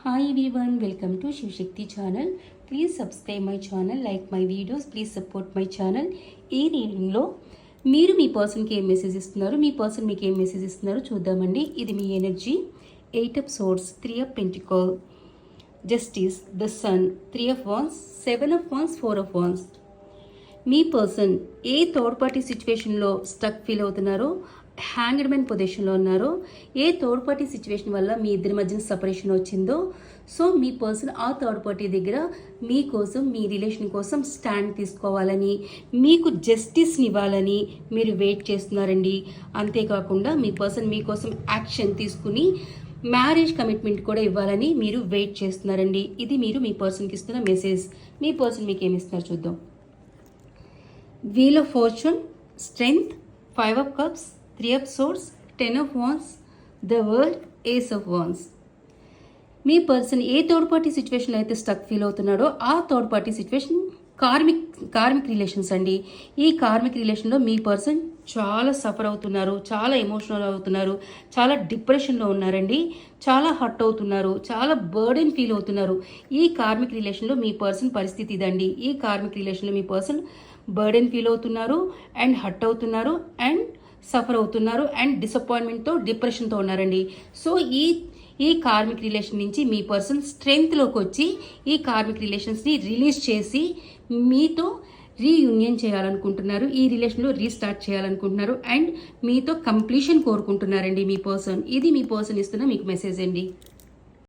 Hi everyone, welcome to Shivshakti channel. Please subscribe my channel, like my videos, please support my channel. ఈ రీడింగ్లో మీరు మీ పర్సన్కి ఏం message ఇస్తున్నారు, మీ person మీకు ఏం మెసేజ్ ఇస్తున్నారో చూద్దామండి. ఇది మీ energy. 8 of Swords, 3 of Pentacles, Justice, the Sun, 3 of Wands, 7 of Wands, 4 of Wands. Me person A third party సిచ్యువేషన్లో స్టక్ ఫీల్ అవుతున్నారో, హ్యాంగ్డ్ మ్యాన్ పొజిషన్లో ఉన్నారో, ఏ థర్డ్ పార్టీ సిచ్యువేషన్ వల్ల మీ ఇద్దరి మధ్యన సపరేషన్ వచ్చిందో, సో మీ పర్సన్ ఆ థర్డ్ పార్టీ దగ్గర మీకోసం, మీ రిలేషన్ కోసం స్టాండ్ తీసుకోవాలని, మీకు జస్టిస్ని ఇవ్వాలని మీరు వెయిట్ చేస్తున్నారండి. అంతేకాకుండా మీ పర్సన్ మీకోసం యాక్షన్ తీసుకుని మ్యారేజ్ కమిట్మెంట్ కూడా ఇవ్వాలని మీరు వెయిట్ చేస్తున్నారండి. ఇది మీరు మీ పర్సన్కి ఇస్తున్న మెసేజ్. మీ పర్సన్ మీకు ఏమి ఇస్తున్నారు చూద్దాం. Wheel of Fortune, Strength, 5 of Cups, 3 of Swords, 10 of Wands, the World, Ace of Wands. Me person A third party సిచ్యువేషన్లో అయితే స్టక్ ఫీల్ అవుతున్నాడో ఆ third party situation karmic relations అండి. ఈ కార్మిక్ రిలేషన్లో మీ పర్సన్ చాలా సఫర్ అవుతున్నారు, చాలా ఎమోషనల్ అవుతున్నారు, చాలా డిప్రెషన్లో ఉన్నారండి, చాలా హర్ట్ అవుతున్నారు, చాలా బర్డెన్ ఫీల్ అవుతున్నారు. ఈ కార్మిక్ రిలేషన్లో మీ పర్సన్ పరిస్థితి ఇదండి. ఈ కార్మిక్ రిలేషన్లో మీ పర్సన్ బర్డెన్ ఫీల్ అవుతున్నారు అండ్ హర్ట్ అవుతున్నారు అండ్ సఫర్ అవుతున్నారు అండ్ డిసప్పాయింట్మెంట్తో, డిప్రెషన్తో ఉన్నారండి. సో ఈ కార్మిక్ రిలేషన్ నుంచి మీ పర్సన్ స్ట్రెంగ్త్లోకి వచ్చి ఈ కార్మిక్ రిలేషన్స్ని రిలీజ్ చేసి మీతో రీయూనియన్ చేయాలనుకుంటున్నారు, ఈ రిలేషన్లో రీస్టార్ట్ చేయాలనుకుంటున్నారు అండ్ మీతో కంప్లీషన్ కోరుకుంటున్నారండి మీ పర్సన్. ఇది మీ పర్సన్ ఇస్తున్న మీకు మెసేజ్ అండి.